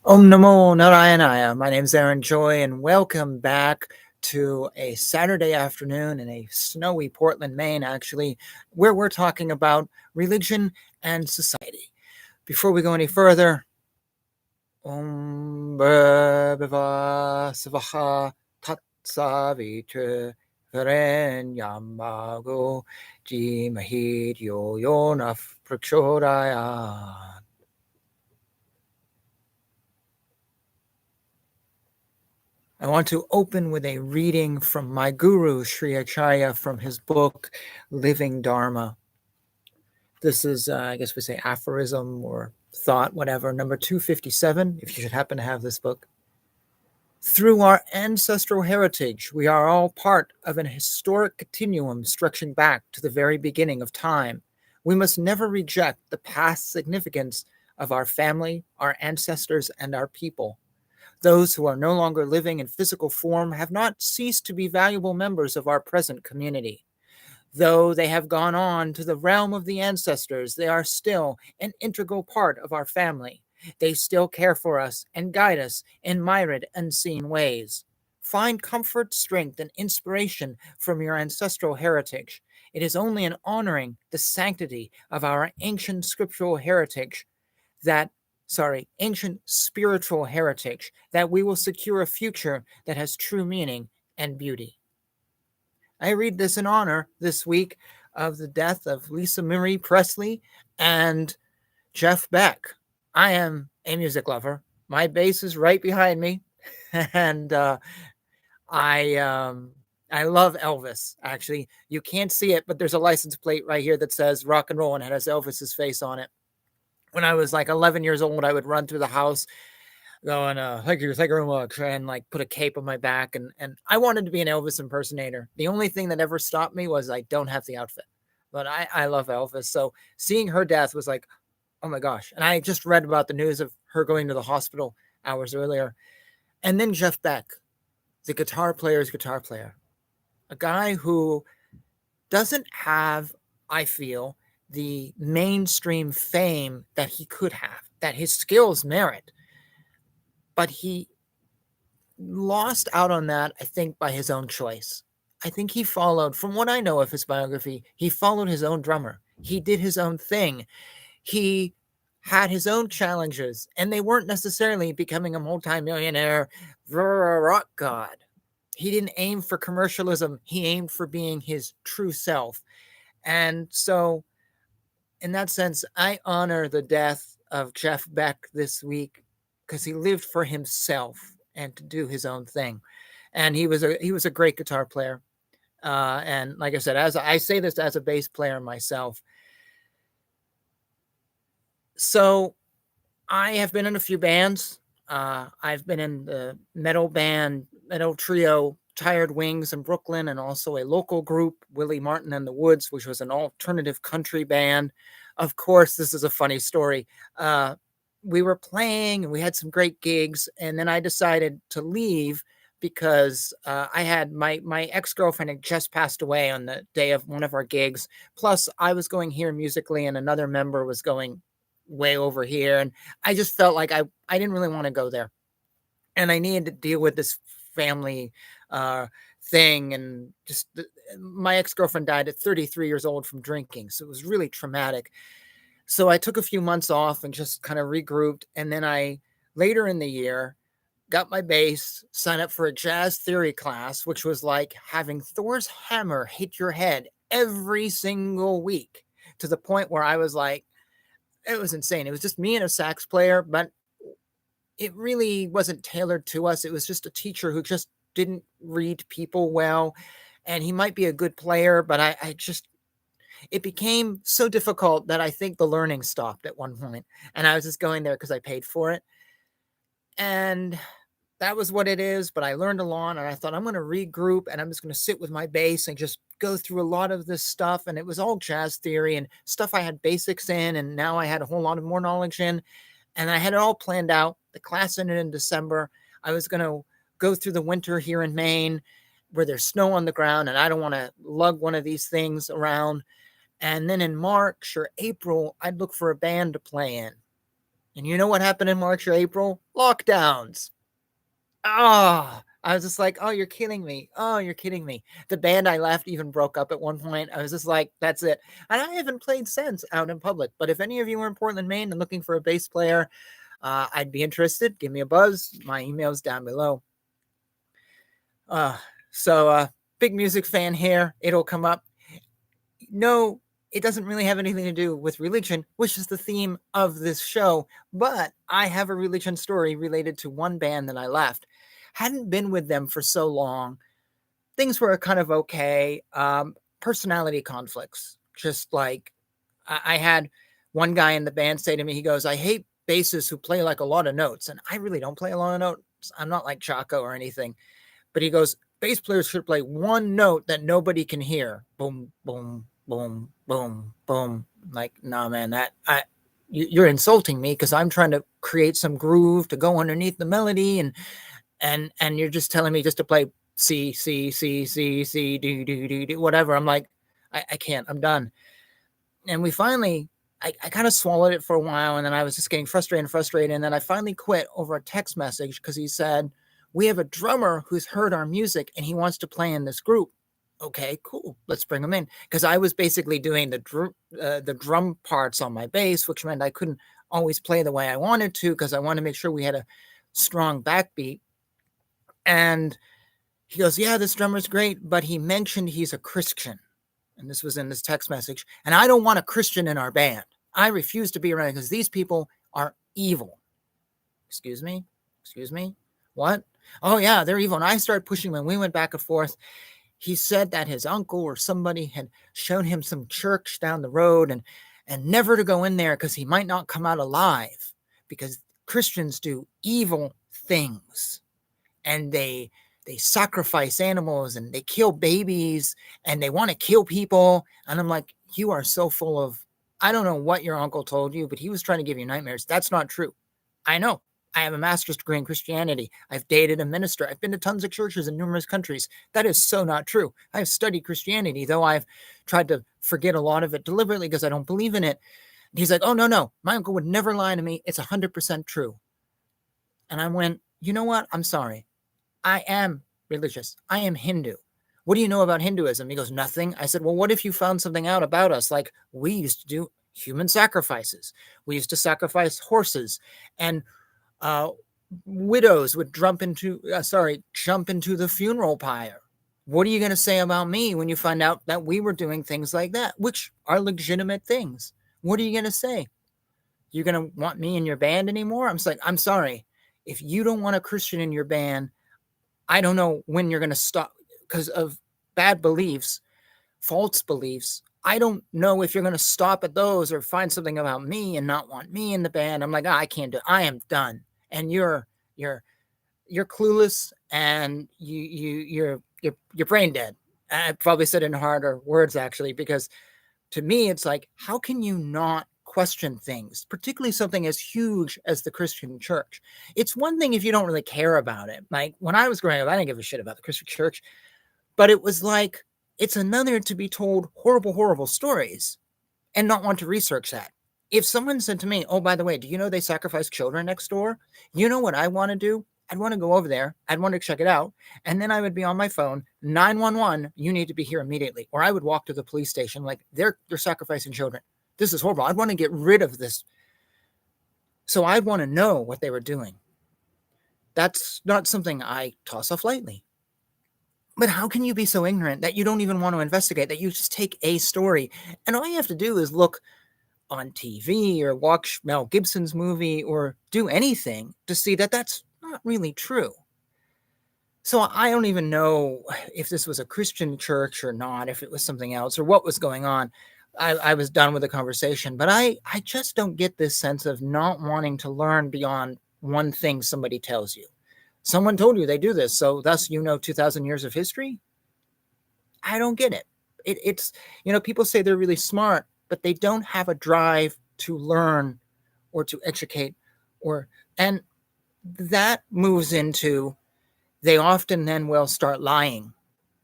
Om Namo Narayanaya. My name is Aaron Joy, and welcome back to a Saturday afternoon in a snowy Portland, Maine, actually, where we're talking about religion and society. Before we go any further, Om Bhava Savaha Tat Savitra Varenyamago Jimahid Yo Yonaf Prachodaya. I want to open with a reading from my guru, Sri Acharya, from his book, Living Dharma. This is, I guess we say aphorism or thought, whatever, number 257, if you should happen to have this book. Through our ancestral heritage, we are all part of an historic continuum stretching back to the very beginning of time. We must never reject the past significance of our family, our ancestors, and our people. Those who are no longer living in physical form have not ceased to be valuable members of our present community. Though they have gone on to the realm of the ancestors, they are still an integral part of our family. They still care for us and guide us in myriad unseen ways. Find comfort, strength, and inspiration from your ancestral heritage. It is only in honoring the sanctity of our ancient scriptural heritage ancient spiritual heritage, that we will secure a future that has true meaning and beauty. I read this in honor this week of the death of Lisa Marie Presley and Jeff Beck. I am a music lover. My bass is right behind me, and I love Elvis. Actually, you can't see it, but there's a license plate right here that says rock and roll and it has Elvis's face on it. When I was like 11 years old, I would run through the house going, thank you very much, and like put a cape on my back. And I wanted to be an Elvis impersonator. The only thing that ever stopped me was I don't have the outfit. But I love Elvis. So seeing her death was like, oh my gosh. And I just read about the news of her going to the hospital hours earlier. And then Jeff Beck, the guitar player's guitar player, a guy who doesn't have, I feel, the mainstream fame that he could have, that his skills merit. But he lost out on that, I think, by his own choice. I think he followed, from what I know of his biography, he followed his own drummer. He did his own thing. He had his own challenges, and they weren't necessarily becoming a multimillionaire rock god. He didn't aim for commercialism. He aimed for being his true self. And so, in that sense, I honor the death of Jeff Beck this week because he lived for himself and to do his own thing. And he was a great guitar player. And like I said, as I say this as a bass player myself. So I have been in a few bands. I've been in the metal trio, Tired Wings in Brooklyn, and also a local group, Willie Martin and the Woods, which was an alternative country band. Of course, this is a funny story. We were playing and we had some great gigs, and then I decided to leave because I had my ex-girlfriend had just passed away on the day of one of our gigs. Plus, I was going here musically, and another member was going way over here, and I just felt like I didn't really want to go there, and I needed to deal with this family thing, and just my ex-girlfriend died at 33 years old from drinking, so it was really traumatic. So I took a few months off and just kind of regrouped, and then I later in the year got my bass, signed up for a jazz theory class, which was like having Thor's hammer hit your head every single week, to the point where I was like, it was insane. It was just me and a sax player, but it really wasn't tailored to us. It was just a teacher who just didn't read people well, and he might be a good player, but it became so difficult that I think the learning stopped at one point, and I was just going there because I paid for it. And that was what it is, but I learned a lot, and I thought I'm going to regroup, and I'm just going to sit with my bass and just go through a lot of this stuff. And it was all jazz theory and stuff I had basics in, and now I had a whole lot of more knowledge in, and I had it all planned out. The class ended in December. I was going to go through the winter here in Maine where there's snow on the ground, and I don't want to lug one of these things around. And then in March or April, I'd look for a band to play in. And you know what happened in March or April? Lockdowns. Oh, I was just like, oh, you're kidding me. Oh, you're kidding me. The band I left even broke up at one point. I was just like, that's it. And I haven't played since out in public. But if any of you are in Portland, Maine and looking for a bass player, I'd be interested. Give me a buzz. My email's down below. So big music fan here. It'll come up. No, it doesn't really have anything to do with religion, which is the theme of this show. But I have a religion story related to one band that I left. Hadn't been with them for so long. Things were kind of okay. Personality conflicts. Just like I had one guy in the band say to me, he goes, I hate bassists who play like a lot of notes. And I really don't play a lot of notes. I'm not like Chaco or anything. But he goes, bass players should play one note that nobody can hear. Boom, boom, boom, boom, boom. Like, nah, man, you're insulting me because I'm trying to create some groove to go underneath the melody, and you're just telling me just to play C, C, C, C, C, do, do, do, do, whatever. I'm like, I can't, I'm done. And we finally, I kind of swallowed it for a while, and then I was just getting frustrated. And then I finally quit over a text message because he said, we have a drummer who's heard our music and he wants to play in this group. Okay, cool. Let's bring him in. Because I was basically doing the drum parts on my bass, which meant I couldn't always play the way I wanted to because I wanted to make sure we had a strong backbeat. And he goes, yeah, this drummer's great, but he mentioned he's a Christian. And this was in this text message. And I don't want a Christian in our band. I refuse to be around because these people are evil. Excuse me? Excuse me? What? Oh, yeah, they're evil. And I started pushing him, and we went back and forth. He said that his uncle or somebody had shown him some church down the road and never to go in there because he might not come out alive because Christians do evil things. And they sacrifice animals and they kill babies and they want to kill people. And I'm like, you are so full of, I don't know what your uncle told you, but he was trying to give you nightmares. That's not true. I know. I have a master's degree in Christianity. I've dated a minister. I've been to tons of churches in numerous countries. That is so not true. I've studied Christianity, though I've tried to forget a lot of it deliberately because I don't believe in it. And he's like, oh, no. My uncle would never lie to me. It's 100% true. And I went, you know what? I'm sorry. I am religious. I am Hindu. What do you know about Hinduism? He goes, nothing. I said, well, what if you found something out about us? Like, we used to do human sacrifices. We used to sacrifice horses, and widows would jump into the funeral pyre. What are you going to say about me when you find out that we were doing things like that, which are legitimate things? What are you going to say? You're going to want me in your band anymore? I'm like, I'm sorry. If you don't want a Christian in your band, I don't know when you're going to stop because of bad beliefs, false beliefs. I don't know if you're going to stop at those or find something about me and not want me in the band. I'm like, I can't do it. I am done. And you're clueless and you're brain dead. I probably said it in harder words actually, because to me, it's like, how can you not question things, particularly something as huge as the Christian church? It's one thing if you don't really care about it. Like when I was growing up, I didn't give a shit about the Christian church, but it was like, it's another to be told horrible stories and not want to research that. If someone said to me, oh, by the way, do you know they sacrifice children next door? You know what I want to do? I'd want to go over there. I'd want to check it out. And then I would be on my phone, 911, you need to be here immediately. Or I would walk to the police station like, they're sacrificing children. This is horrible. I'd want to get rid of this. So I'd want to know what they were doing. That's not something I toss off lightly. But how can you be so ignorant that you don't even want to investigate, that you just take a story and all you have to do is look on TV or watch Mel Gibson's movie or do anything to see that that's not really true. So I don't even know if this was a Christian church or not, if it was something else or what was going on. I was done with the conversation, but I just don't get this sense of not wanting to learn beyond one thing somebody tells you. Someone told you they do this, so thus 2,000 years of history? I don't get it. It's, people say they're really smart, but they don't have a drive to learn or to educate and that moves into, they often then will start lying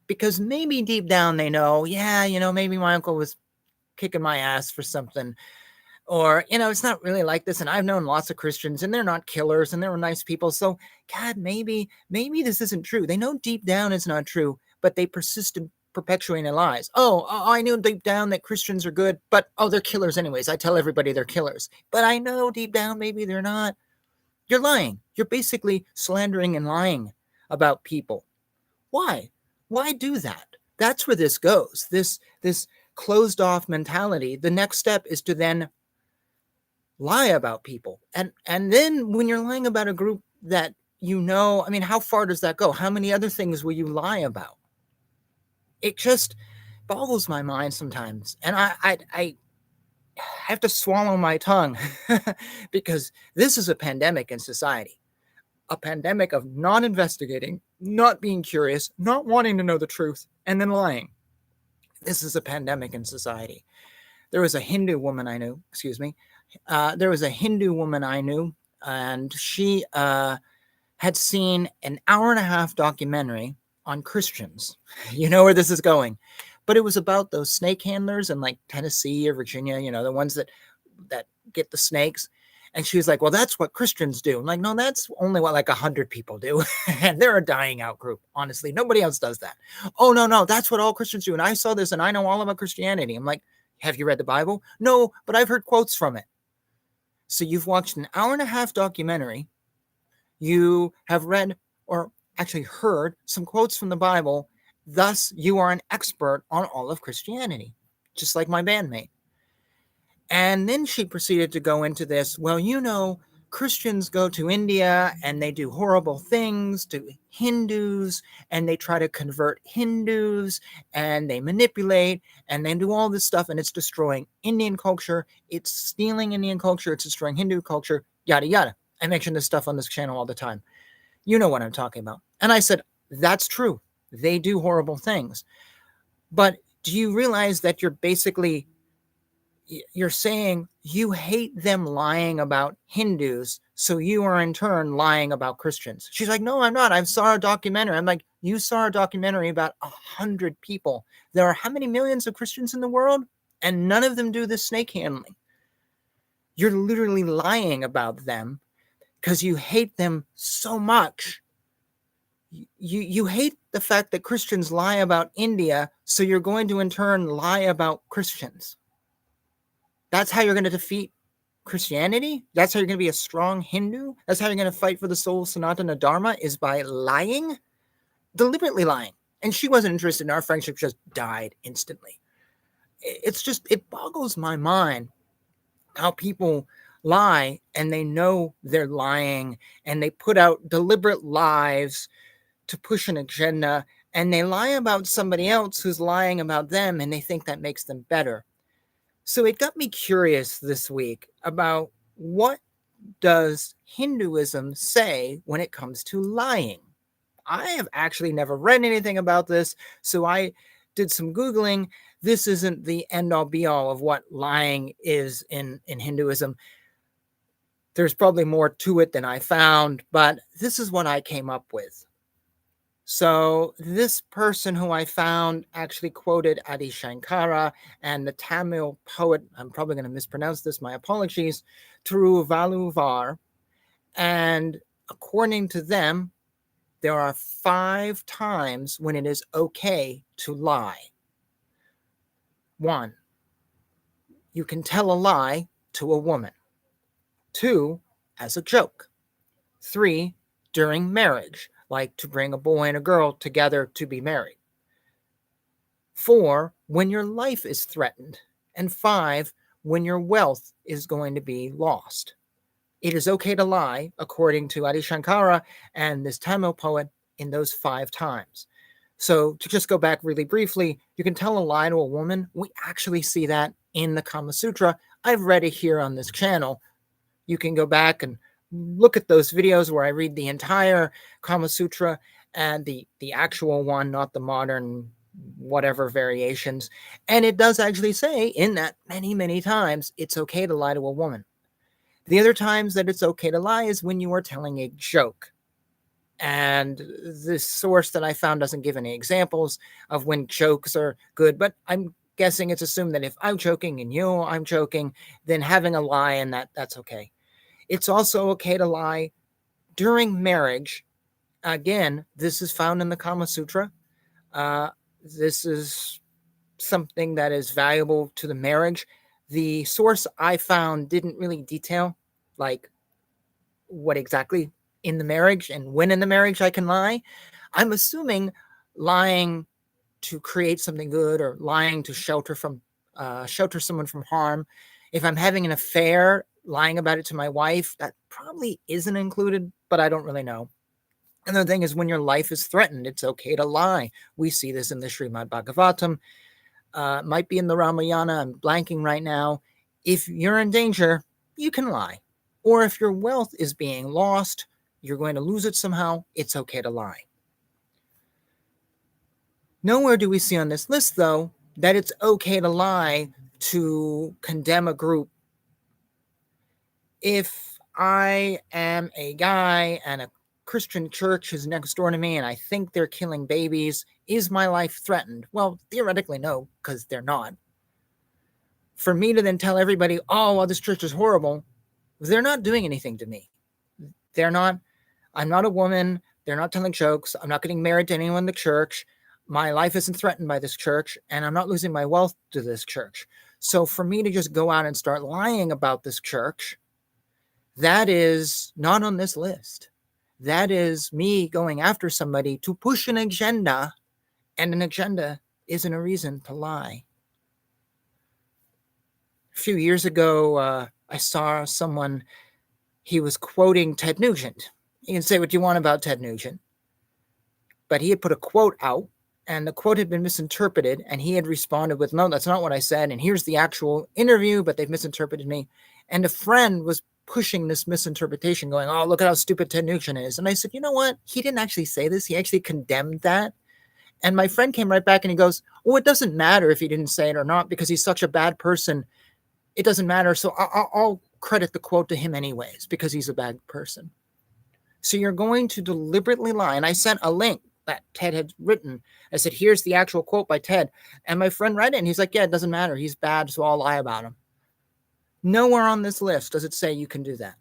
because maybe deep down they know, maybe my uncle was kicking my ass for something. Or, it's not really like this. And I've known lots of Christians and they're not killers and they're nice people. So, God, maybe this isn't true. They know deep down it's not true, but they persist in perpetuating lies. I knew deep down that Christians are good, but they're killers anyways. I tell everybody they're killers, but I know deep down maybe they're not. You're lying. You're basically slandering and lying about people. Why? Why do that? That's where this goes. This closed off mentality. The next step is to then lie about people. And then when you're lying about a group that how far does that go? How many other things will you lie about? It just boggles my mind sometimes. And I have to swallow my tongue because this is a pandemic in society. A pandemic of not investigating, not being curious, not wanting to know the truth, and then lying. This is a pandemic in society. There was a Hindu woman I knew, and she had seen an hour and a half documentary on Christians. You know where this is going. But it was about those snake handlers in like Tennessee or Virginia, the ones that get the snakes. And she was like, well, that's what Christians do. I'm like, no, that's only what like 100 people do. And they're a dying out group. Honestly, nobody else does that. Oh, no, that's what all Christians do. And I saw this and I know all about Christianity. I'm like, have you read the Bible? No, but I've heard quotes from it. So you've watched an hour and a half documentary. You have read or actually heard some quotes from the Bible. Thus, you are an expert on all of Christianity, just like my bandmate. And then she proceeded to go into this. Well, Christians go to India and they do horrible things to Hindus and they try to convert Hindus and they manipulate and they do all this stuff and it's destroying Indian culture. It's stealing Indian culture. It's destroying Hindu culture, yada, yada. I mention this stuff on this channel all the time. You know what I'm talking about. And I said, that's true. They do horrible things. But do you realize that you're saying you hate them lying about Hindus, so you are in turn lying about Christians? She's like, no, I'm not. I saw a documentary. I'm like, you saw a documentary about 100 people. There are how many millions of Christians in the world? And none of them do this snake handling. You're literally lying about them because you hate them so much. You hate the fact that Christians lie about India, so you're going to in turn lie about Christians. That's how you're going to defeat Christianity? That's how you're going to be a strong Hindu? That's how you're going to fight for the soul of Sanatana Dharma, is by lying? Deliberately lying. And she wasn't interested, and our friendship just died instantly. It boggles my mind how people lie and they know they're lying and they put out deliberate lies to push an agenda, and they lie about somebody else who's lying about them and they think that makes them better. So it got me curious this week about what does Hinduism say when it comes to lying? I have actually never read anything about this, so I did some Googling. This isn't the end-all be-all of what lying is in Hinduism. There's probably more to it than I found, but this is what I came up with. So this person who I found actually quoted Adi Shankara and the Tamil poet, I'm probably going to mispronounce this, my apologies, Tiruvalluvar. And according to them, there are 5 times when it is okay to lie. 1, you can tell a lie to a woman. 2, as a joke. 3, during marriage, like to bring a boy and a girl together to be married. 4, when your life is threatened. And 5, when your wealth is going to be lost. It is okay to lie, according to Adi Shankara and this Tamil poet, in those 5 times. So to just go back really briefly, you can tell a lie to a woman. We actually see that in the Kama Sutra. I've read it here on this channel. You can go back and look at those videos where I read the entire Kama Sutra and the actual one, not the modern whatever variations. And it does actually say in that many, many times, it's okay to lie to a woman. The other times that it's okay to lie is when you are telling a joke. And the source that I found doesn't give any examples of when jokes are good, but I'm guessing it's assumed that if I'm joking and I'm joking, then having a lie and that's okay. It's also okay to lie during marriage. Again, this is found in the Kama Sutra. This is something that is valuable to the marriage. The source I found didn't really detail like what exactly in the marriage and when in the marriage I can lie. I'm assuming lying to create something good or lying to shelter someone from harm. If I'm having an affair, lying about it to my wife, that probably isn't included, but I don't really know. Another thing is when your life is threatened, it's okay to lie. We see this in the Srimad Bhagavatam. Might be in the Ramayana. I'm blanking right now. If you're in danger, you can lie. Or if your wealth is being lost, you're going to lose it somehow, it's okay to lie. Nowhere do we see on this list, though, that it's okay to lie to condemn a group. If I am a guy and a Christian church is next door to me and I think they're killing babies, is my life threatened? Well, theoretically, no, because they're not. For me to then tell everybody, oh, well, this church is horrible, they're not doing anything to me. I'm not a woman. They're not telling jokes. I'm not getting married to anyone in the church. My life isn't threatened by this church, and I'm not losing my wealth to this church. So for me to just go out and start lying about this church, that is not on this list. That is me going after somebody to push an agenda, and an agenda isn't a reason to lie. A few years ago, I saw someone, he was quoting Ted Nugent. You can say what you want about Ted Nugent, but he had put a quote out, and the quote had been misinterpreted, and he had responded with, no, that's not what I said, and here's the actual interview, but they've misinterpreted me. And a friend was pushing this misinterpretation, going, oh, look at how stupid Ted Nugent is. And I said, you know what? He didn't actually say this. He actually condemned that. And my friend came right back and he goes, oh, it doesn't matter if he didn't say it or not, because he's such a bad person. It doesn't matter. So I'll credit the quote to him anyways, because he's a bad person. So you're going to deliberately lie. And I sent a link that Ted had written. I said, here's the actual quote by Ted. And my friend read it and he's like, yeah, it doesn't matter. He's bad, so I'll lie about him. Nowhere on this list does it say you can do that.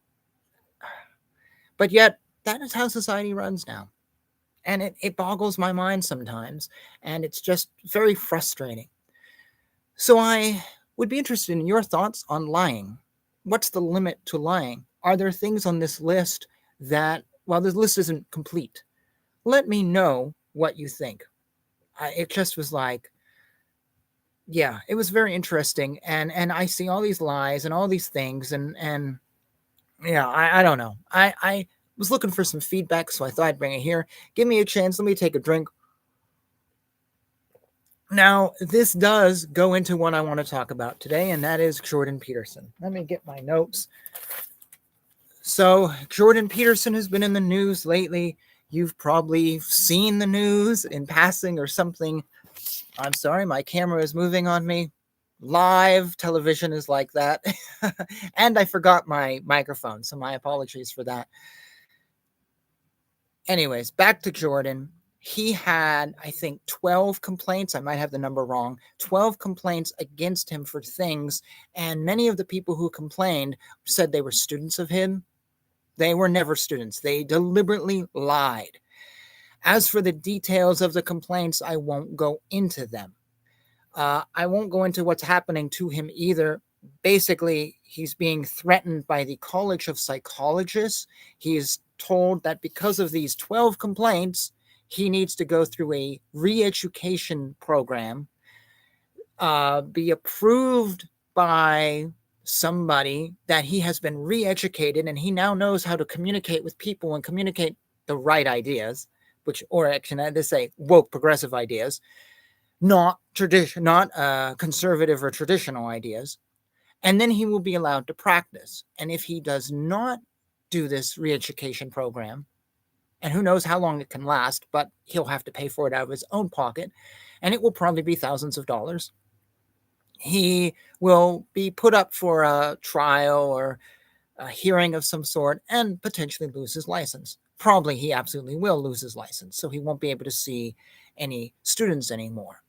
But yet, that is how society runs now. And it boggles my mind sometimes. And it's just very frustrating. So I would be interested in your thoughts on lying. What's the limit to lying? Are there things on this list that, well, this list isn't complete? Let me know what you think. It just was like, yeah, it was very interesting. And I see all these lies and all these things. And yeah, I don't know. I was looking for some feedback, so I thought I'd bring it here. Give me a chance. Let me take a drink. Now, this does go into what I want to talk about today, and that is Jordan Peterson. Let me get my notes. So, Jordan Peterson has been in the news lately. You've probably seen the news in passing or something. I'm sorry, my camera is moving on me. Live television is like that. And I forgot my microphone, so my apologies for that. Anyways, back to Jordan. He had, I think, 12 complaints. I might have the number wrong. 12 complaints against him for things. And many of the people who complained said they were students of him. They were never students. They deliberately lied. As for the details of the complaints, I won't go into them. I won't go into what's happening to him either. Basically, he's being threatened by the College of Psychologists. He's told that because of these 12 complaints, he needs to go through a re-education program, be approved by somebody that he has been re-educated, and he now knows how to communicate with people and communicate the right ideas, or actually, they say woke progressive ideas, not conservative or traditional ideas. And then he will be allowed to practice. And if he does not do this re-education program, and who knows how long it can last, but he'll have to pay for it out of his own pocket, and it will probably be thousands of dollars. He will be put up for a trial or a hearing of some sort and potentially lose his license. Probably he absolutely will lose his license, so he won't be able to see any students anymore.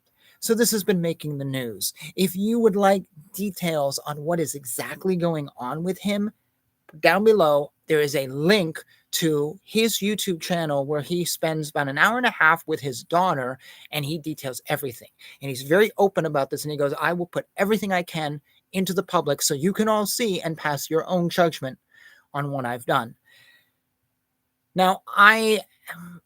So this has been making the news. If you would like details on what is exactly going on with him, down below, there is a link to his YouTube channel where he spends about an hour and a half with his daughter and he details everything. And he's very open about this. And he goes, I will put everything I can into the public so you can all see and pass your own judgment on what I've done. Now, I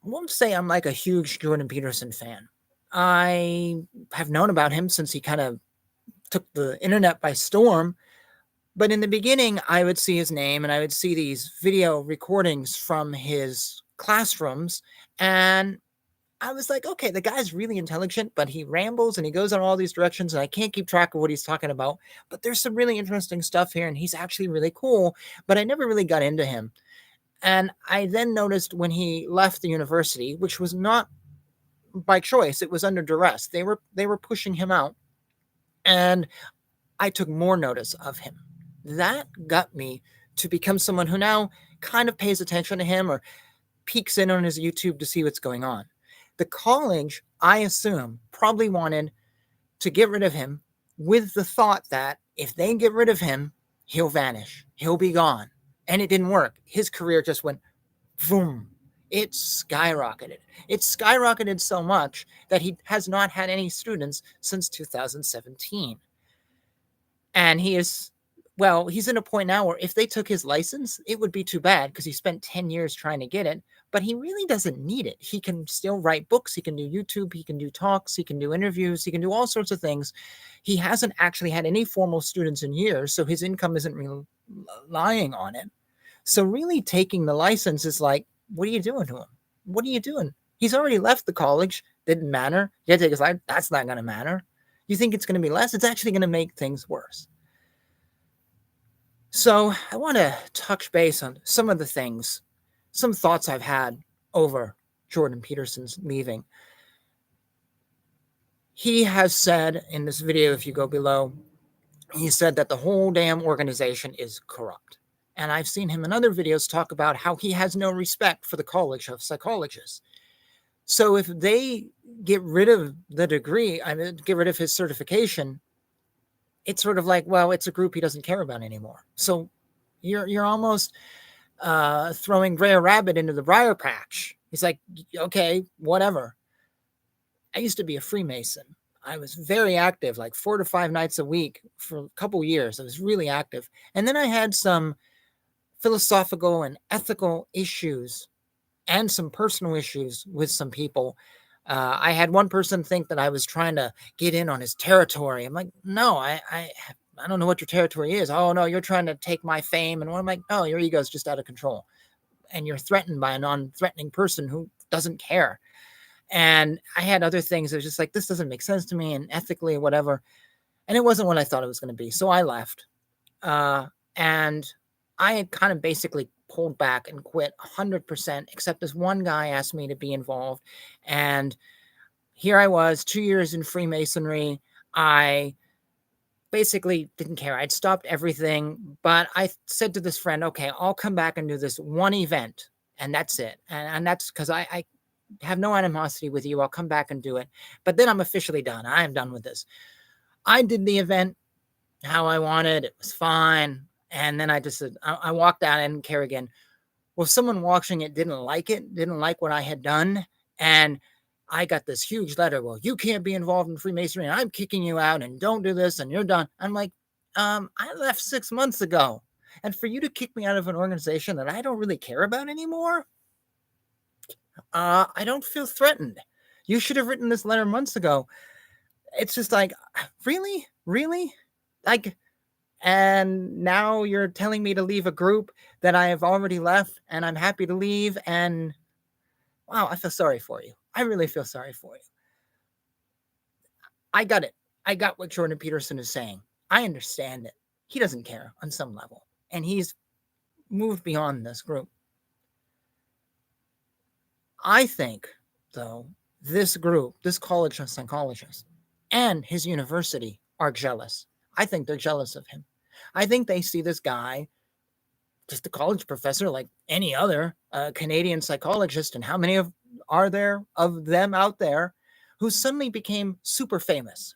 won't say I'm like a huge Jordan Peterson fan. I have known about him since he kind of took the internet by storm. But in the beginning, I would see his name and I would see these video recordings from his classrooms. And I was like, okay, the guy's really intelligent, but he rambles and he goes in all these directions and I can't keep track of what he's talking about. But there's some really interesting stuff here and he's actually really cool. But I never really got into him. And I then noticed when he left the university, which was not by choice, it was under duress. They were pushing him out. And I took more notice of him. That got me to become someone who now kind of pays attention to him or peeks in on his YouTube to see what's going on. The college, I assume, probably wanted to get rid of him with the thought that if they get rid of him, he'll vanish. He'll be gone. And it didn't work. His career just went boom. It skyrocketed. It skyrocketed so much that he has not had any students since 2017. And he's in a point now where if they took his license, it would be too bad because he spent 10 years trying to get it, but he really doesn't need it. He can still write books. He can do YouTube. He can do talks. He can do interviews. He can do all sorts of things. He hasn't actually had any formal students in years, so his income isn't relying on it. So really taking the license is like, what are you doing to him? What are you doing? He's already left the college. Didn't matter. You had to take his life. That's not going to matter. You think it's going to be less? It's actually going to make things worse. So I want to touch base on some of the things, some thoughts I've had over Jordan Peterson's leaving. He has said in this video, if you go below, he said that the whole damn organization is corrupt. And I've seen him in other videos talk about how he has no respect for the College of Psychologists. So if they get rid of the degree, get rid of his certification, it's sort of like, well, it's a group he doesn't care about anymore. So you're almost throwing Brer Rabbit into the briar patch. He's like, okay, whatever. I used to be a Freemason. I was very active, like 4 to 5 nights a week for a couple years. I was really active. And then I had some philosophical and ethical issues and some personal issues with some people. I had one person think that I was trying to get in on his territory. I'm like, no, I don't know what your territory is. Oh, no, you're trying to take my fame. And I'm like, oh, your ego's just out of control. And you're threatened by a non-threatening person who doesn't care. And I had other things that was just like, this doesn't make sense to me and ethically, whatever. And it wasn't what I thought it was going to be. So I left. And I had kind of basically pulled back and quit 100%, except this one guy asked me to be involved. And here I was, 2 years in Freemasonry. I basically didn't care. I'd stopped everything, but I said to this friend, okay, I'll come back and do this one event, and that's it. And that's because I have no animosity with you. I'll come back and do it. But then I'm officially done. I am done with this. I did the event how I wanted. It was fine. And then I just said, I walked out. I didn't care again. Well, someone watching it, didn't like what I had done. And I got this huge letter. Well, you can't be involved in Freemasonry. And I'm kicking you out and don't do this and you're done. I'm like, I left 6 months ago. And for you to kick me out of an organization that I don't really care about anymore, I don't feel threatened. You should have written this letter months ago. It's just like, really? Like, and now you're telling me to leave a group that I have already left and I'm happy to leave. And wow, I feel sorry for you. I really feel sorry for you. I got it. I got what Jordan Peterson is saying. I understand it. He doesn't care on some level. And he's moved beyond this group. I think, though, this group, this College of Psychologists, and his university are jealous. I think they're jealous of him. I think they see this guy, just a college professor like any other Canadian psychologist, and how many are there of them out there who suddenly became super famous,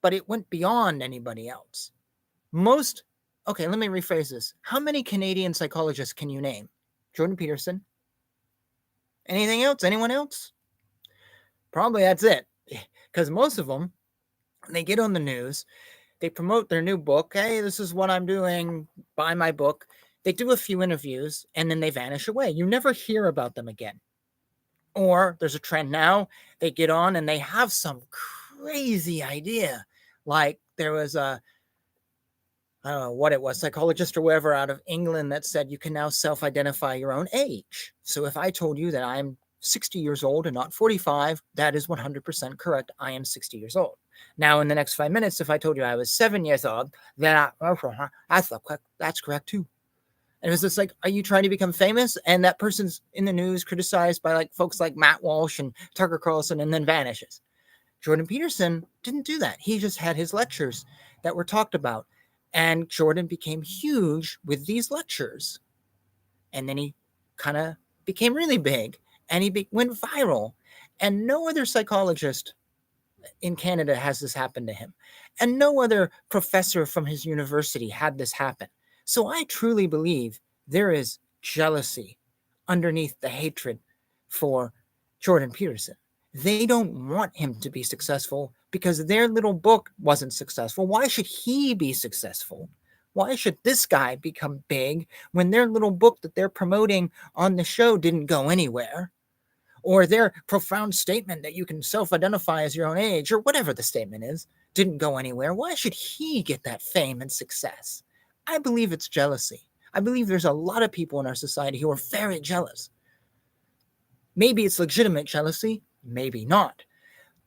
but it went beyond anybody else. Okay, let me rephrase this. How many Canadian psychologists can you name? Jordan Peterson? Anything else? Anyone else? Probably that's it. Because most of them, they get on the news, they promote their new book. Hey, this is what I'm doing. Buy my book. They do a few interviews and then they vanish away. You never hear about them again. Or there's a trend now. They get on and they have some crazy idea. Like there was I don't know what it was, psychologist or whatever out of England that said you can now self-identify your own age. So if I told you that I'm 60 years old and not 45, that is 100% correct. I am 60 years old. Now, in the next 5 minutes, if I told you I was 7 years old, then that's correct too. And it was just like, are you trying to become famous? And that person's in the news criticized by like folks like Matt Walsh and Tucker Carlson and then vanishes. Jordan Peterson didn't do that. He just had his lectures that were talked about. And Jordan became huge with these lectures. And then he kind of became really big and he went viral. And no other psychologist in Canada has this happen to him. And no other professor from his university had this happen. So I truly believe there is jealousy underneath the hatred for Jordan Peterson. They don't want him to be successful because their little book wasn't successful. Why should he be successful? Why should this guy become big when their little book that they're promoting on the show didn't go anywhere? Or their profound statement that you can self-identify as your own age, or whatever the statement is, didn't go anywhere. Why should he get that fame and success? I believe it's jealousy. I believe there's a lot of people in our society who are very jealous. Maybe it's legitimate jealousy, maybe not.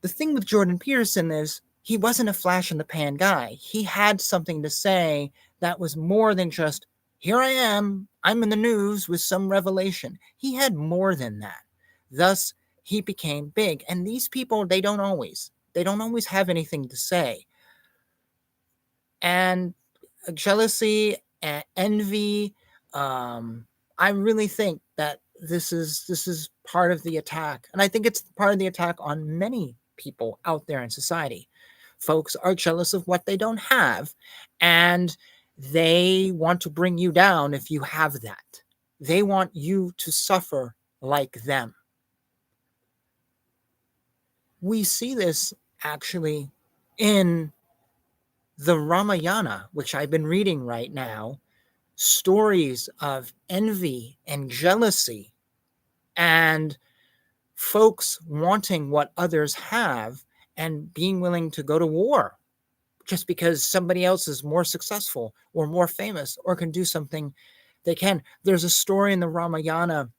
The thing with Jordan Peterson is he wasn't a flash in the pan guy. He had something to say that was more than just, here I am, I'm in the news with some revelation. He had more than that. Thus, he became big. And these people, they don't always have anything to say. And jealousy, envy, I really think that this is part of the attack. And I think it's part of the attack on many people out there in society. Folks are jealous of what they don't have, and they want to bring you down if you have that. They want you to suffer like them. We see this actually in the Ramayana, which I've been reading right now, stories of envy and jealousy and folks wanting what others have and being willing to go to war just because somebody else is more successful or more famous or can do something they can. There's a story in the Ramayana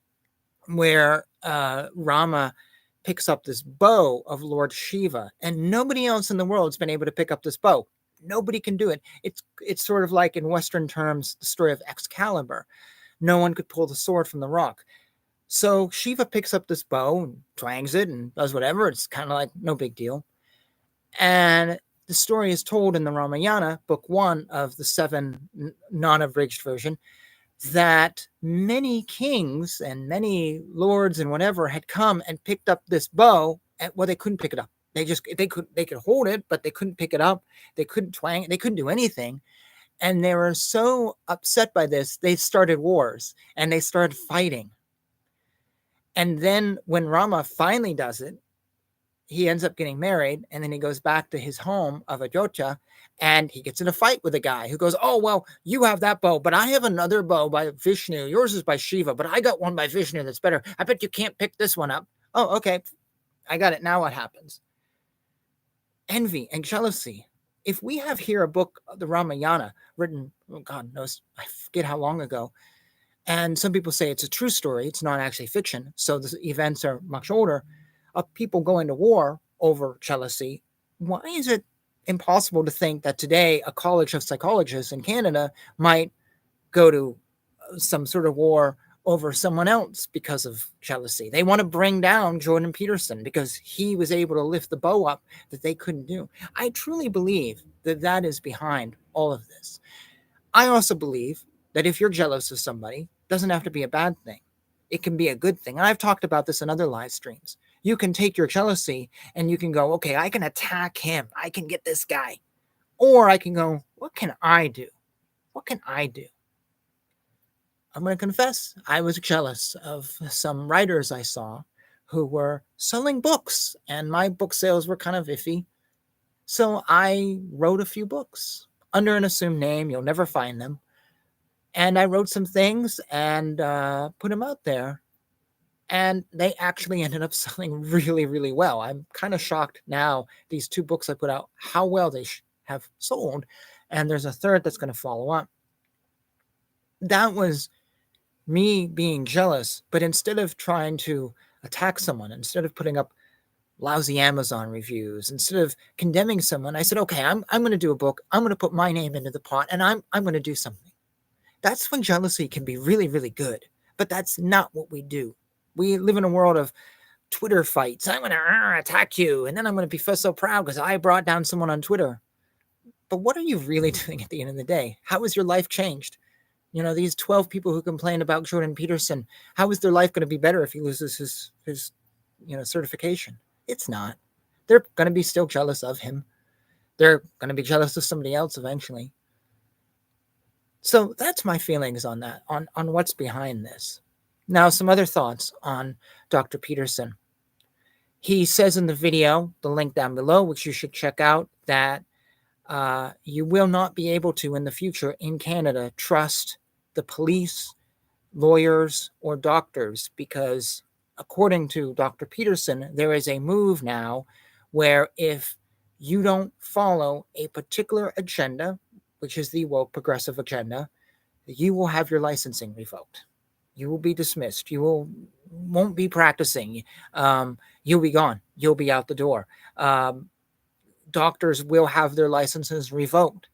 where Rama picks up this bow of Lord Shiva, and nobody else in the world's been able to pick up this bow. Nobody can do it. It's sort of like in Western terms, the story of Excalibur. No one could pull the sword from the rock. So Shiva picks up this bow and twangs it and does whatever. It's kind of like no big deal. And the story is told in the Ramayana, book 1 of the 7 non-abridged version, that many kings and many lords and whatever had come and picked up this bow. Well, they couldn't pick it up. They could hold it, but they couldn't pick it up. They couldn't twang it. They couldn't do anything. And they were so upset by this, they started wars and they started fighting. And then when Rama finally does it, he ends up getting married, and then he goes back to his home of Ajodhya, and he gets in a fight with a guy who goes, oh, well, you have that bow, but I have another bow by Vishnu. Yours is by Shiva, but I got one by Vishnu that's better. I bet you can't pick this one up. Oh, okay. I got it. Now what happens? Envy and jealousy. If we have here a book, the Ramayana, written, oh God knows, I forget how long ago, and some people say it's a true story. It's not actually fiction. So the events are much older, of people going to war over jealousy. Why is it impossible to think that today a College of Psychologists in Canada might go to some sort of war over someone else because of jealousy? They want to bring down Jordan Peterson because he was able to lift the bow up that they couldn't do. I truly believe that that is behind all of this. I also believe that if you're jealous of somebody, it doesn't have to be a bad thing. It can be a good thing. And I've talked about this in other live streams. You can take your jealousy and you can go, okay, I can attack him. I can get this guy. Or I can go, what can I do? What can I do? I'm going to confess, I was jealous of some writers I saw who were selling books, and my book sales were kind of iffy. So I wrote a few books under an assumed name. You'll never find them. And I wrote some things and put them out there. And they actually ended up selling really, really well. I'm kind of shocked now, these 2 books I put out, how well they have sold. And there's a third that's going to follow up. That was me being jealous, but instead of trying to attack someone, instead of putting up lousy Amazon reviews, instead of condemning someone, I said, okay, I'm going to do a book. I'm going to put my name into the pot, and I'm going to do something. That's when jealousy can be really, really good. But that's not what we do. We live in a world of Twitter fights. I'm going to attack you, and then I'm going to feel so proud because I brought down someone on Twitter. But what are you really doing at the end of the day? How has your life changed? You know, these 12 people who complained about Jordan Peterson, how is their life going to be better if he loses his certification? It's not. They're going to be still jealous of him. They're going to be jealous of somebody else eventually. So that's my feelings on that, on what's behind this. Now, some other thoughts on Dr. Peterson. He says in the video, the link down below, which you should check out, that you will not be able to in the future in Canada trust the police, lawyers, or doctors, because according to Dr. Peterson, there is a move now where if you don't follow a particular agenda, which is the woke progressive agenda, you will have your licensing revoked. You will be dismissed. You won't be practicing. You'll be gone. You'll be out the door. Doctors will have their licenses revoked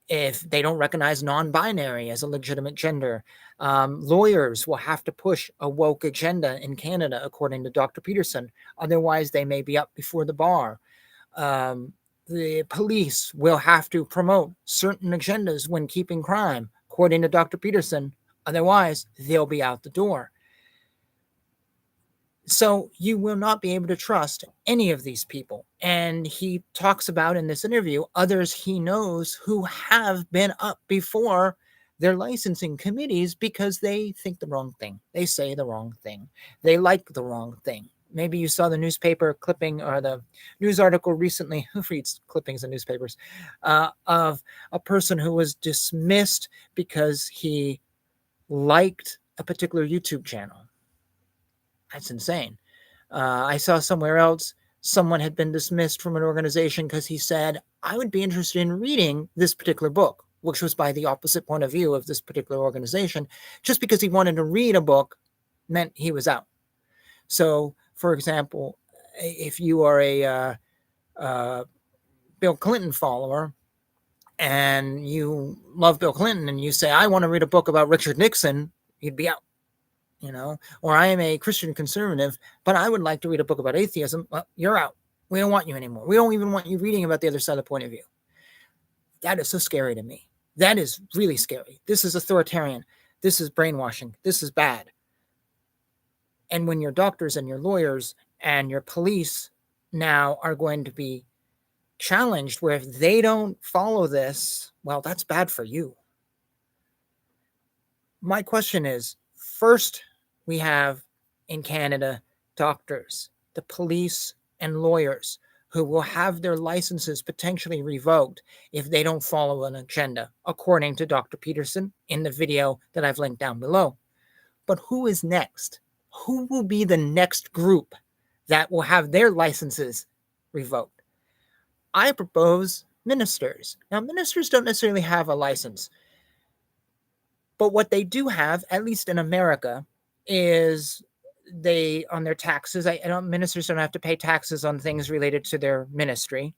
if they don't recognize non-binary as a legitimate gender. Lawyers will have to push a woke agenda in Canada, according to Dr. Peterson. Otherwise, they may be up before the bar. The police will have to promote certain agendas when keeping crime, according to Dr. Peterson. Otherwise, they'll be out the door. So you will not be able to trust any of these people. And he talks about in this interview others he knows who have been up before their licensing committees because they think the wrong thing. They say the wrong thing. They like the wrong thing. Maybe you saw the newspaper clipping or the news article recently, who reads clippings in newspapers, of a person who was dismissed because he liked a particular YouTube channel. That's insane. I saw somewhere else someone had been dismissed from an organization because he said, I would be interested in reading this particular book, which was by the opposite point of view of this particular organization. Just because he wanted to read a book meant he was out. So, for example, if you are a Bill Clinton follower and you love Bill Clinton and you say, I want to read a book about Richard Nixon, you'd be out. Or I am a Christian conservative, but I would like to read a book about atheism. Well, you're out. We don't want you anymore. We don't even want you reading about the other side of the point of view. That is so scary to me. That is really scary. This is authoritarian. This is brainwashing. This is bad. And when your doctors and your lawyers and your police now are going to be challenged, where if they don't follow this, well, that's bad for you. My question is, first, we have in Canada doctors, the police, and lawyers who will have their licenses potentially revoked if they don't follow an agenda, according to Dr. Peterson in the video that I've linked down below. But who is next? Who will be the next group that will have their licenses revoked? I propose ministers. Now, ministers don't necessarily have a license, but what they do have, at least in America, is they, on their taxes, ministers don't have to pay taxes on things related to their ministry.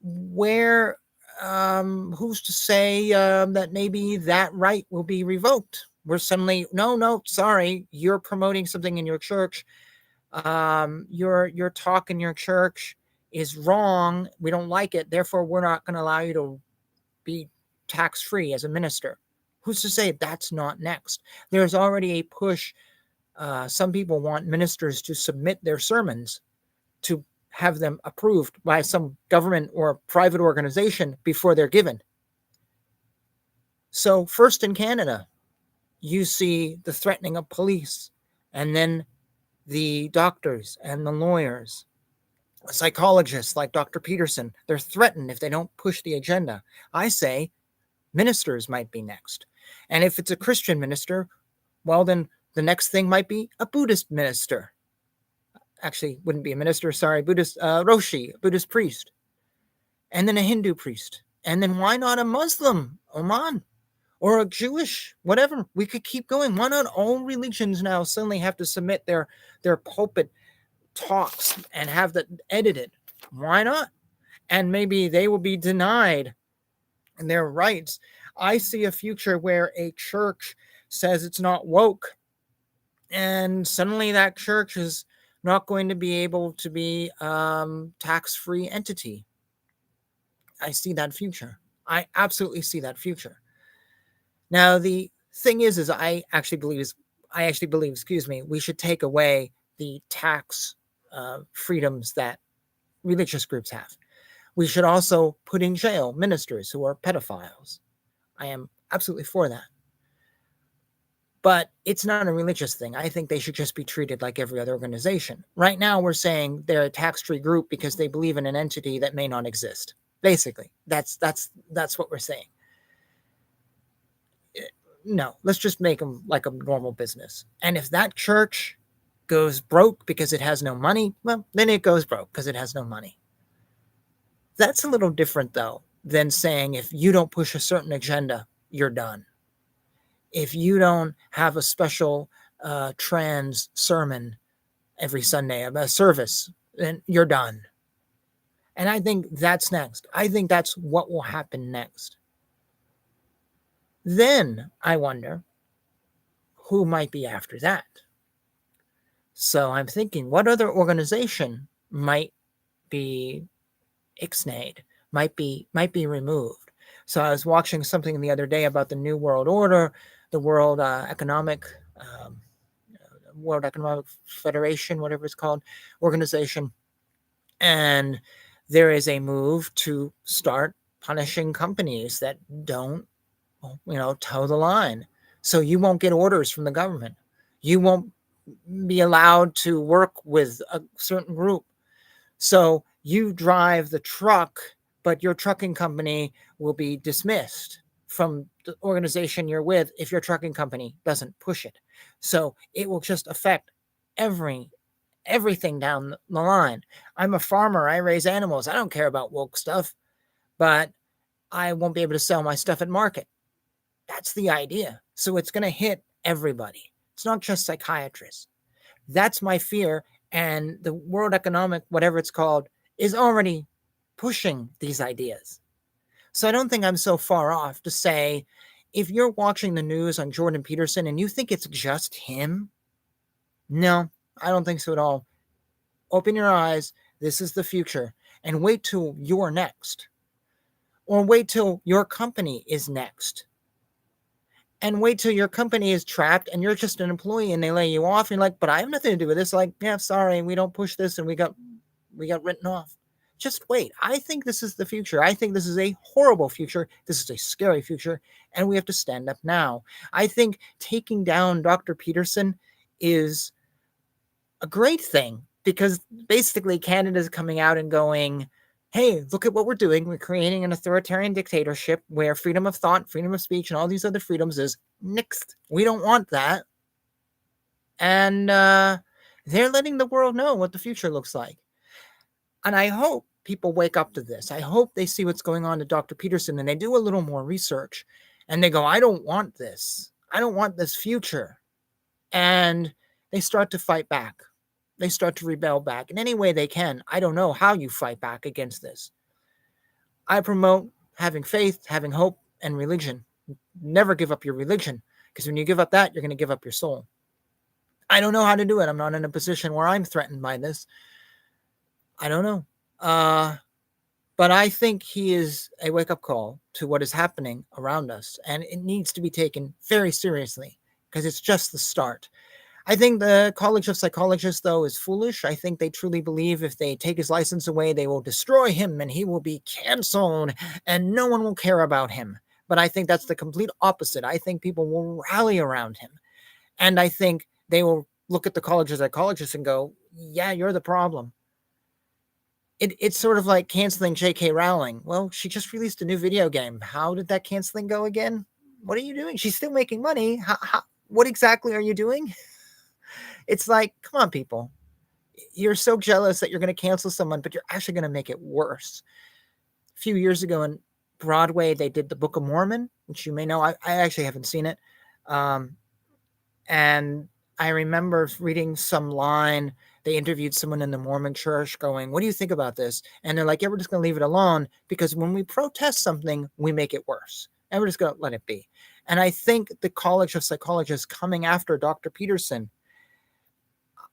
Where, who's to say that maybe that right will be revoked? We're suddenly, no, sorry, you're promoting something in your church. Your talk in your church is wrong. We don't like it. Therefore, we're not going to allow you to be tax-free as a minister. Who's to say that's not next? There's already a push Some people want ministers to submit their sermons to have them approved by some government or private organization before they're given. So first in Canada, you see the threatening of police, and then the doctors and the lawyers, psychologists like Dr. Peterson, they're threatened if they don't push the agenda. I say ministers might be next. And if it's a Christian minister, well, then the next thing might be a Buddhist minister. Actually, wouldn't be a minister, sorry, Buddhist, Roshi, Buddhist priest. And then a Hindu priest. And then why not a Muslim, Oman? Or a Jewish, whatever. We could keep going. Why not all religions now suddenly have to submit their pulpit talks and have that edited? Why not? And maybe they will be denied their rights. I see a future where a church says it's not woke, and suddenly that church is not going to be able to be tax-free entity. I see that future. I absolutely see that future. Now, the thing is I actually believe, we should take away the tax freedoms that religious groups have. We should also put in jail ministers who are pedophiles. I am absolutely for that. But it's not a religious thing. I think they should just be treated like every other organization. Right now, we're saying they're a tax-free group because they believe in an entity that may not exist. Basically, that's what we're saying. No, let's just make them like a normal business. And if that church goes broke because it has no money, well, then it goes broke because it has no money. That's a little different, though, than saying if you don't push a certain agenda, you're done. If you don't have a special trans sermon every Sunday, a service, then you're done. And I think that's next. I think that's what will happen next. Then I wonder who might be after that. So I'm thinking, what other organization might be ixnayed, might be removed? So I was watching something the other day about the New World Order, the World Economic Federation, whatever it's called, organization, and there is a move to start punishing companies that don't, toe the line. So you won't get orders from the government. You won't be allowed to work with a certain group. So you drive the truck, but your trucking company will be dismissed from the organization you're with if your trucking company doesn't push it. So it will just affect everything down the line. I'm a farmer. I raise animals. I don't care about woke stuff, but I won't be able to sell my stuff at market. That's the idea. So it's going to hit everybody. It's not just psychiatrists. That's my fear. And the World Economic, whatever it's called, is already pushing these ideas. So I don't think I'm so far off to say, if you're watching the news on Jordan Peterson and you think it's just him, no, I don't think so at all. Open your eyes. This is the future. And wait till you're next. Or wait till your company is next. And wait till your company is trapped and you're just an employee and they lay you off. And you're like, but I have nothing to do with this. Like, yeah, sorry, we don't push this and we got written off. Just wait. I think this is the future. I think this is a horrible future. This is a scary future. And we have to stand up now. I think taking down Dr. Peterson is a great thing because basically Canada's coming out and going, hey, look at what we're doing. We're creating an authoritarian dictatorship where freedom of thought, freedom of speech, and all these other freedoms is nixed. We don't want that. And they're letting the world know what the future looks like. And I hope people wake up to this. I hope they see what's going on to Dr. Peterson and they do a little more research. And they go, I don't want this. I don't want this future. And they start to fight back. They start to rebel back in any way they can. I don't know how you fight back against this. I promote having faith, having hope, and religion. Never give up your religion, because when you give up that, you're going to give up your soul. I don't know how to do it. I'm not in a position where I'm threatened by this. I don't know. But I think he is a wake-up call to what is happening around us, and it needs to be taken very seriously, because it's just the start. I think the College of Psychologists, though, is foolish. I think they truly believe if they take his license away, they will destroy him and he will be canceled and no one will care about him. But I think that's the complete opposite. I think people will rally around him. And I think they will look at the College of Psychologists and go, yeah, you're the problem. It's sort of like canceling J.K. Rowling. Well, she just released a new video game. How did that canceling go again? What are you doing? She's still making money. What exactly are you doing? It's like, come on, people. You're so jealous that you're going to cancel someone, but you're actually going to make it worse. A few years ago in Broadway, they did the Book of Mormon, which you may know. I actually haven't seen it. And I remember reading some line. They interviewed someone in the Mormon church going, what do you think about this? And they're like, yeah, we're just going to leave it alone because when we protest something, we make it worse. And we're just going to let it be. And I think the College of Psychologists coming after Dr. Peterson,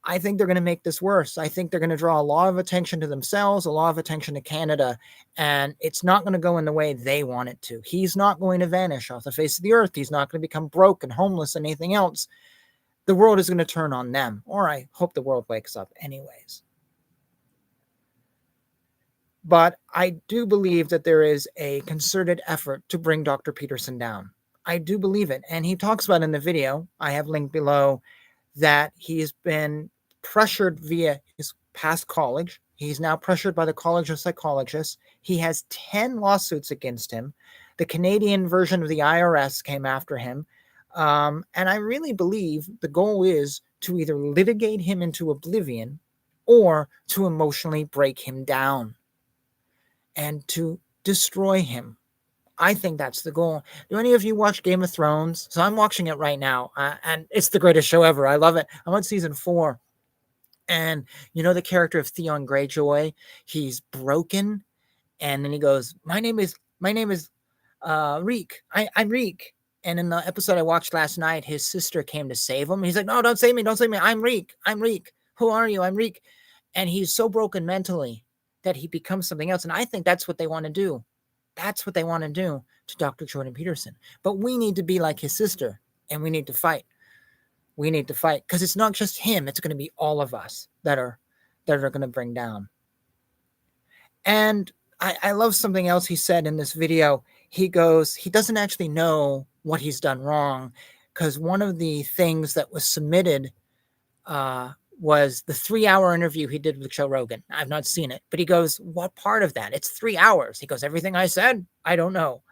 I think they're going to make this worse. I think they're going to draw a lot of attention to themselves, a lot of attention to Canada, and it's not going to go in the way they want it to. He's not going to vanish off the face of the earth. He's not going to become broke and homeless and anything else. The world is going to turn on them, or I hope the world wakes up anyways. But I do believe that there is a concerted effort to bring Dr. Peterson down. I do believe it. And he talks about in the video, I have linked below, that he's been pressured via his past college. He's now pressured by the College of Psychologists. He has 10 lawsuits against him. The Canadian version of the IRS came after him. And I really believe the goal is to either litigate him into oblivion or to emotionally break him down and to destroy him. I think that's the goal. Do any of you watch Game of Thrones? So I'm watching it right now, and it's the greatest show ever. I love it. I'm on season 4. And you know the character of Theon Greyjoy? He's broken, and then he goes, my name is Reek. I'm Reek. And in the episode I watched last night, his sister came to save him. He's like, no, don't save me. Don't save me. I'm Reek. I'm Reek. Who are you? I'm Reek. And he's so broken mentally that he becomes something else. And I think that's what they want to do. That's what they want to do to Dr. Jordan Peterson. But we need to be like his sister, and we need to fight. We need to fight because it's not just him. It's going to be all of us that are going to bring down. And I love something else he said in this video. He goes, he doesn't actually know what he's done wrong because one of the things that was submitted was the 3-hour interview he did with Joe Rogan. I've not seen it, but he goes, what part of that? It's 3 hours. He goes, everything I said, I don't know.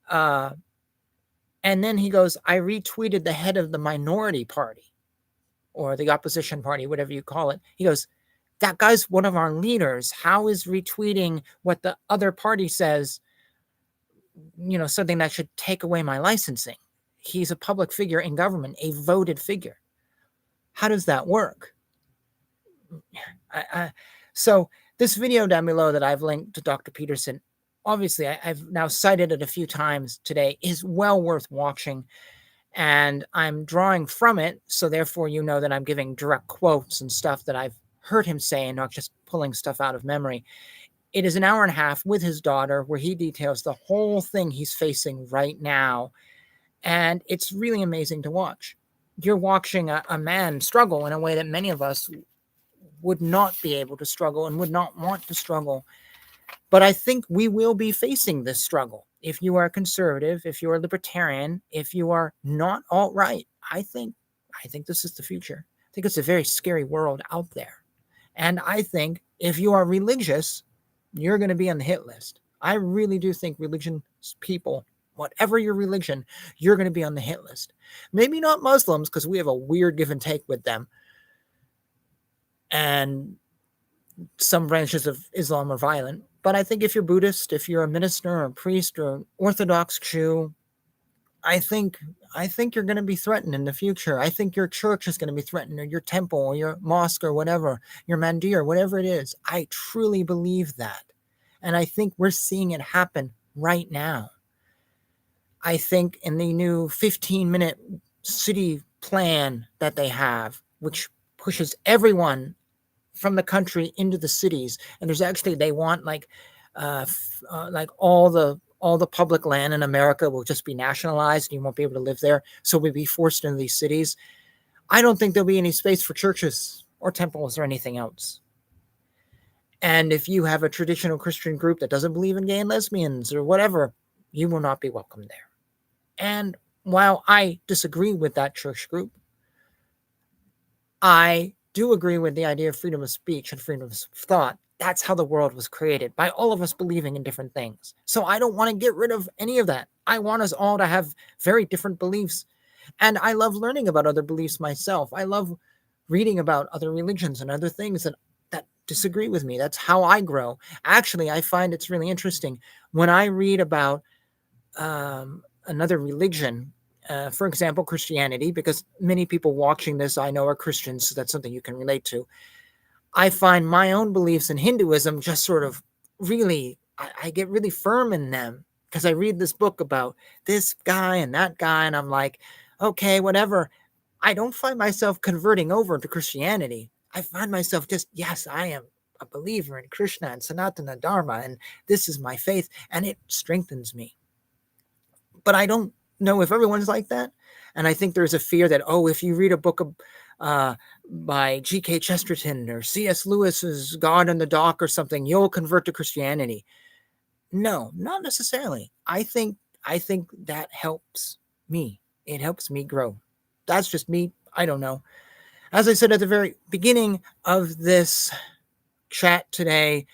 And then he goes, I retweeted the head of the minority party or the opposition party, whatever you call it. He goes, that guy's one of our leaders. How is retweeting what the other party says, you know, something that should take away my licensing? He's a public figure in government, a voted figure. How does that work? So this video down below that I've linked to Dr. Peterson, obviously I've now cited it a few times today, is well worth watching. And I'm drawing from it. So therefore, you know that I'm giving direct quotes and stuff that I've heard him say and not just pulling stuff out of memory. It is an hour and a half with his daughter where he details the whole thing he's facing right now. And it's really amazing to watch. You're watching a man struggle in a way that many of us would not be able to struggle and would not want to struggle. But I think we will be facing this struggle. If you are conservative, if you are libertarian, if you are not alt-right, I think this is the future. I think it's a very scary world out there. And I think if you are religious, you're going to be on the hit list. I really do think religious people, whatever your religion, you're going to be on the hit list. Maybe not Muslims, because we have a weird give and take with them. And some branches of Islam are violent. But I think if you're Buddhist, if you're a minister or a priest or an Orthodox Jew, I think you're going to be threatened in the future. I think your church is going to be threatened, or your temple, or your mosque, or whatever, your mandir, whatever it is. I truly believe that. And I think we're seeing it happen right now. I think in the new 15-minute city plan that they have, which pushes everyone from the country into the cities, and there's actually, they want like all the public land in America will just be nationalized and you won't be able to live there, so we'll be forced into these cities. I don't think there'll be any space for churches or temples or anything else. And if you have a traditional Christian group that doesn't believe in gay and lesbians or whatever, you will not be welcome there. And while I disagree with that church group, I do agree with the idea of freedom of speech and freedom of thought. That's how the world was created, by all of us believing in different things. So I don't want to get rid of any of that. I want us all to have very different beliefs. And I love learning about other beliefs myself. I love reading about other religions and other things that disagree with me. That's how I grow. Actually, I find it's really interesting when I read about another religion, for example, Christianity, because many people watching this I know are Christians, so that's something you can relate to. I find my own beliefs in Hinduism just sort of really, I get really firm in them because I read this book about this guy and that guy, and I'm like, okay, whatever. I don't find myself converting over to Christianity. I find myself just, yes, I am a believer in Krishna and Sanatana Dharma, and this is my faith, and it strengthens me. But I don't know if everyone's like that. And I think there's a fear that, oh, if you read a book by G.K. Chesterton or C.S. Lewis's God in the Dock or something, you'll convert to Christianity. No, not necessarily. I think that helps me. It helps me grow. That's just me. I don't know. As I said at the very beginning of this chat today,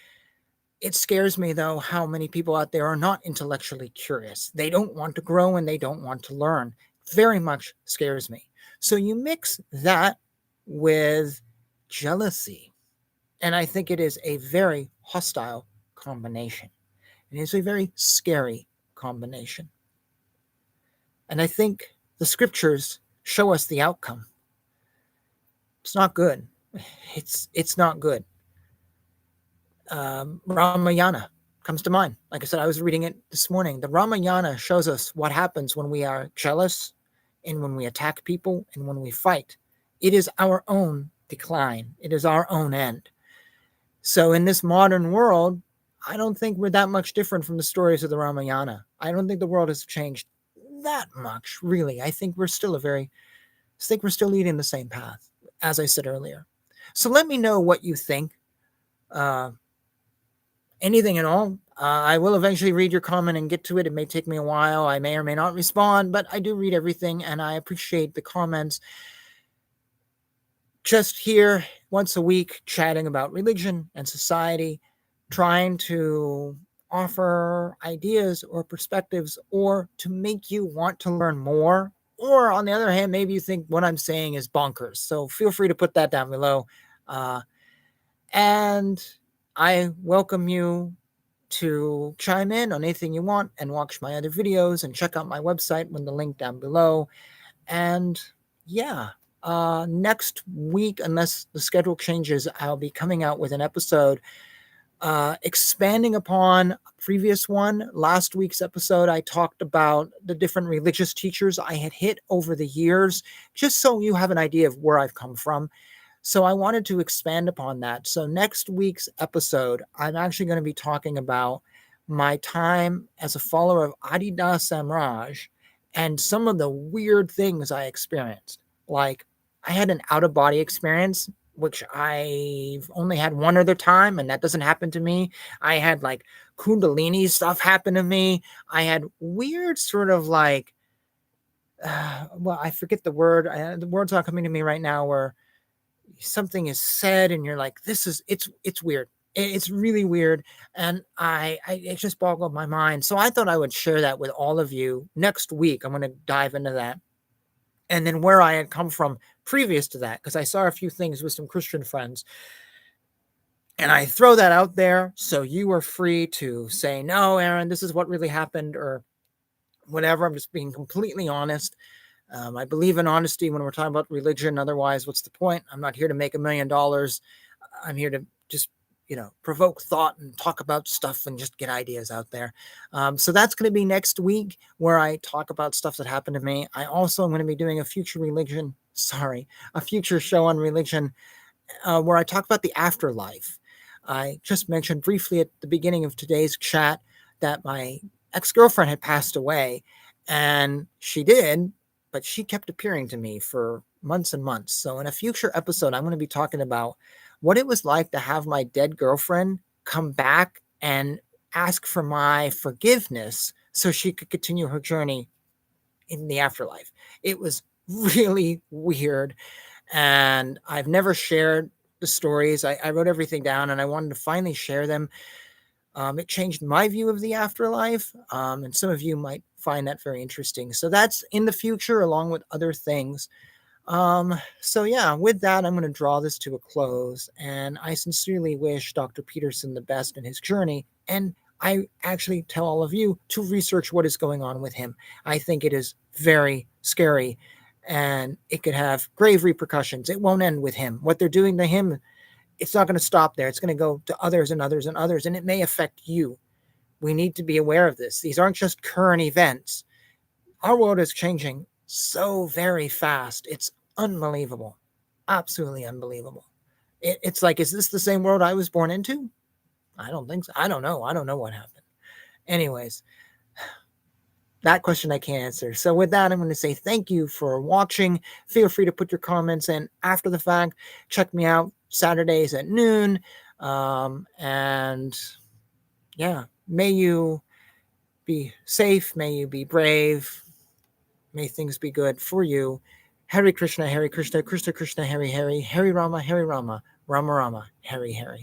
it scares me, though, how many people out there are not intellectually curious. They don't want to grow and they don't want to learn. Very much scares me. So you mix that with jealousy, and I think it is a very hostile combination. It is a very scary combination. And I think the scriptures show us the outcome. It's not good. It's not good. Ramayana comes to mind. Like I said, I was reading it this morning. The Ramayana shows us what happens when we are jealous and when we attack people and when we fight. It is our own decline. It is our own end. So in this modern world, I don't think we're that much different from the stories of the Ramayana. I don't think the world has changed that much, really. I think we're still leading the same path, as I said earlier. So let me know what you think. Anything at all. I will eventually read your comment and get to it. It may take me a while. I may or may not respond, but I do read everything and I appreciate the comments. Just here once a week, chatting about religion and society, trying to offer ideas or perspectives or to make you want to learn more. Or on the other hand, maybe you think what I'm saying is bonkers. So feel free to put that down below. And I welcome you to chime in on anything you want and watch my other videos and check out my website with the link down below. And yeah, next week, unless the schedule changes, I'll be coming out with an episode expanding upon a previous one. Last week's episode, I talked about the different religious teachers I had hit over the years, just so you have an idea of where I've come from. So I wanted to expand upon that. So next week's episode, I'm actually going to be talking about my time as a follower of Adida Samraj and some of the weird things I experienced. Like I had an out-of-body experience, which I've only had one other time, and that doesn't happen to me. I had like Kundalini stuff happen to me. I had weird sort of like, well, I forget the word. The word's not coming to me right now where something is said and you're like, it's weird. It's really weird. And it just boggled my mind. So I thought I would share that with all of you next week. I'm going to dive into that. And then where I had come from previous to that, because I saw a few things with some Christian friends. And I throw that out there. So you are free to say, no, Aaron, this is what really happened or whatever. I'm just being completely honest. I believe in honesty when we're talking about religion. Otherwise, what's the point? I'm not here to make $1 million. I'm here to just, provoke thought and talk about stuff and just get ideas out there. So that's going to be next week where I talk about stuff that happened to me. I also am going to be doing a future show on religion where I talk about the afterlife. I just mentioned briefly at the beginning of today's chat that my ex-girlfriend had passed away, and she did, but she kept appearing to me for months and months. So in a future episode, I'm going to be talking about what it was like to have my dead girlfriend come back and ask for my forgiveness so she could continue her journey in the afterlife. It was really weird. And I've never shared the stories. I wrote everything down and I wanted to finally share them. It changed my view of the afterlife. And some of you might find that very interesting. So that's in the future, along with other things. So yeah, with that, I'm going to draw this to a close. And I sincerely wish Dr. Peterson the best in his journey. And I actually tell all of you to research what is going on with him. I think it is very scary and it could have grave repercussions. It won't end with him. What they're doing to him, it's not going to stop there. It's going to go to others and others and others, and it may affect you. We need to be aware of this. These aren't just current events. Our world is changing so very fast. It's unbelievable. Absolutely unbelievable. It's like, is this the same world I was born into? I don't think so. I don't know. I don't know what happened. Anyways, that question I can't answer. So with that, I'm going to say thank you for watching. Feel free to put your comments in after the fact. Check me out Saturdays at noon. And yeah, may you be safe. May you be brave. May things be good for you. Hare Krishna, Krishna Krishna, Hare Hare, Hare Rama, Rama Rama, Hare Hare.